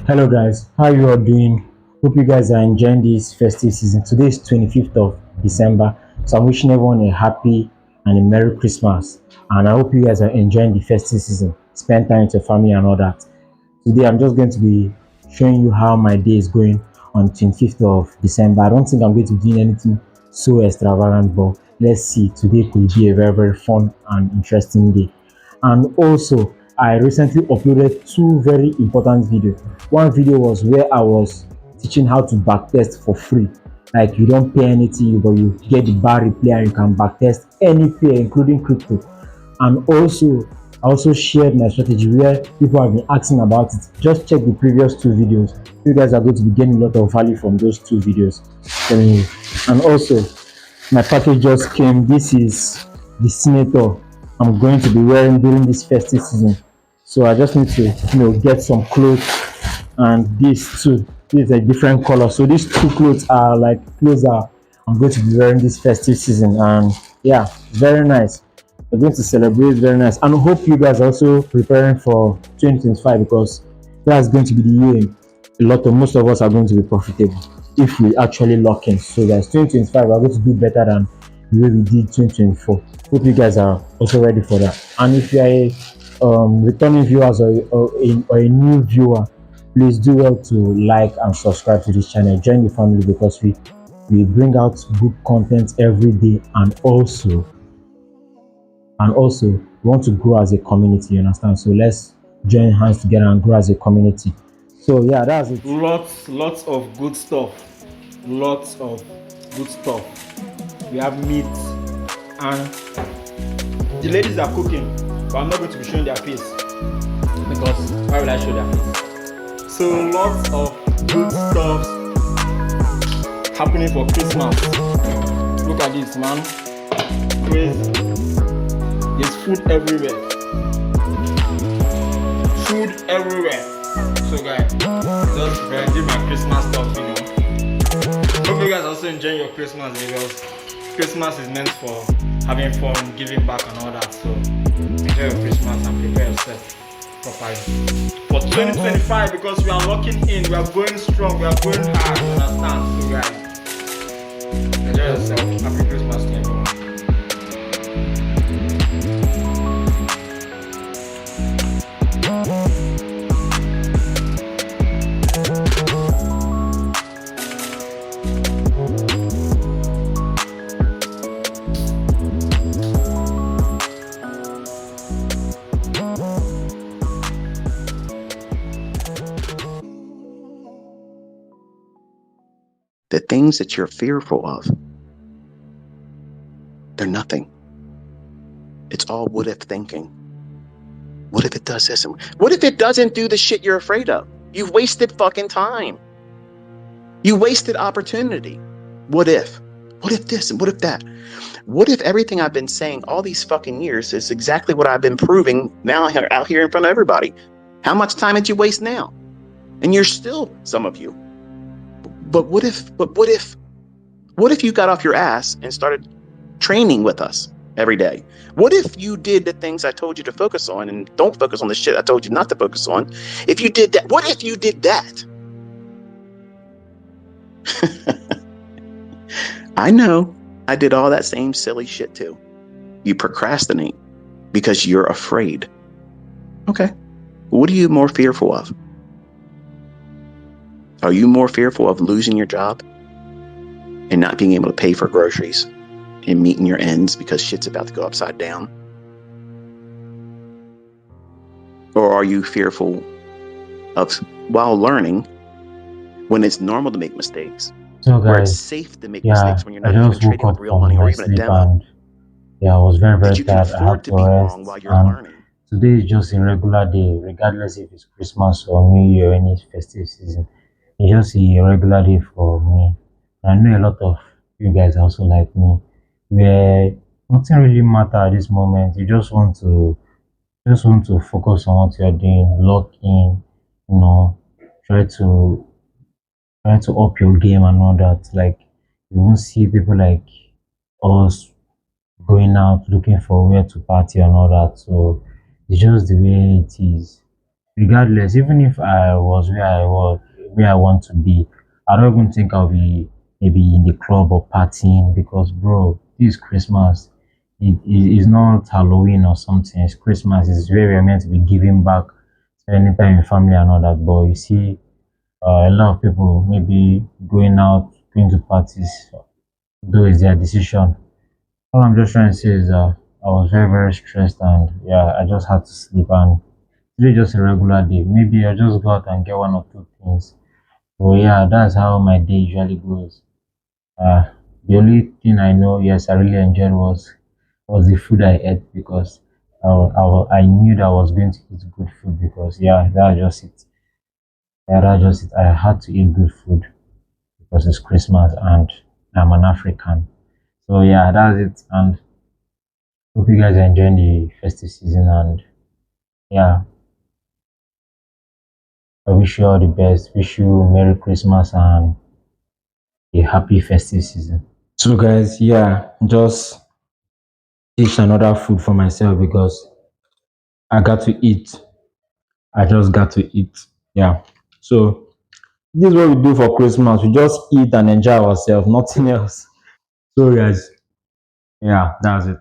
Hello guys, how you all doing? Hope you guys are enjoying this festive season. Today is 25th of December, so I'm wishing everyone a happy and a Merry Christmas. And I hope you guys are enjoying the festive season. Spend time with your family and all that. Today I'm just going to be showing you how my day is going on 25th of December. I don't think I'm going to do anything so extravagant, but let's see. Today could be a very fun and interesting day. And also, I recently uploaded two very important videos. One video was where I was teaching how to backtest for free. Like you don't pay anything, but you get the bar replay and you can backtest any pair, including crypto. And also, I also shared my strategy where people have been asking about it. Just check the previous two videos. You guys are going to be getting a lot of value from those two videos. Telling you. And also, my package just came. This is the senator I'm going to be wearing during this festive season. So I just need to, get some clothes and this too. This is a different color. So these two clothes are like clothes are I'm going to be wearing this festive season, and yeah, very nice. We're going to celebrate, very nice, and I hope you guys are also preparing for 2025 because that's going to be the year most of us are going to be profitable if we actually lock in. So guys, 2025 we're going to do better than the way we did 2024. Hope you guys are also ready for that. And if you are a returning viewers or a new viewer, please do well to like and subscribe to this channel. Join the family because we bring out good content every day, and also we want to grow as a community, you understand? So let's join hands together and grow as a community. So yeah, that's it. Lots of good stuff. Lots of good stuff. We have meat and the ladies are cooking, but I'm not going to be showing their face because why would I show their face? So lots of good stuff happening for Christmas. Look at this, man. Crazy. There's food everywhere. Food everywhere. So guys, just do my Christmas stuff. Hope you guys also enjoying your Christmas because Christmas is meant for having fun, giving back and all that. So enjoy your Christmas and prepare yourself properly for 2025 because we are locking in, we are going strong, we are going hard, you understand? So guys, enjoy yourself. Happy Christmas to everyone. The things that you're fearful of, they're nothing. It's all what if thinking. What if it does this? What if it doesn't do the shit you're afraid of? You've wasted fucking time. You wasted opportunity. What if? What if this and what if that? What if everything I've been saying all these fucking years is exactly what I've been proving now out here in front of everybody? How much time did you waste now? And you're still, some of you. But what if you got off your ass and started training with us every day? What if you did the things I told you to focus on and don't focus on the shit I told you not to focus on? If you did that, what if you did that? I know I did all that same silly shit too. You procrastinate because you're afraid. Okay. What are you more fearful of? Are you more fearful of losing your job and not being able to pay for groceries and meeting your ends because shit's about to go upside down? Or are you fearful of, while learning, when it's normal to make mistakes, So where it's guys, safe to make yeah, mistakes when you're I not even just woke trading with up real from money or my even a sleep, demo, and yeah, I was very that you can tired. I afford had to to be wrong while rest, you're and learning? today is just a regular day, regardless if it's Christmas or New Year or any festive season. It's just a regular day for me. I know a lot of you guys are also like me, where nothing really matter at this moment. You just want to focus on what you're doing, lock in, you know, try to try to up your game and all that. Like you won't see people like us going out looking for where to party and all that. So it's just the way it is. regardless, even if I was where I want to be, I don't even think I'll be maybe in the club or partying because, bro, this Christmas. It is not Halloween or something. It's Christmas. It's where we're meant to be giving back, spending time with family and all that. But you see, a lot of people maybe going out, going to parties, though it's their decision. All I'm just trying to say is I was very, very stressed and yeah, I just had to sleep and today just a regular day. Maybe I'll just go out and get one or two things. So yeah, that's how my day usually goes. Uh, the only thing I know, yes, I really enjoyed was the food I ate because I knew that I was going to eat good food because yeah, that's just it. Yeah, that's just it. I had to eat good food because it's Christmas and I'm an African. So yeah, that's it. And hope you guys are enjoying the festive season and yeah, I wish you all the best. Wish you Merry Christmas and a happy festive season. So guys, yeah, just dish another food for myself because I got to eat. I just got to eat. Yeah. So this is what we do for Christmas. We just eat and enjoy ourselves, nothing else. So guys, yeah, that's it.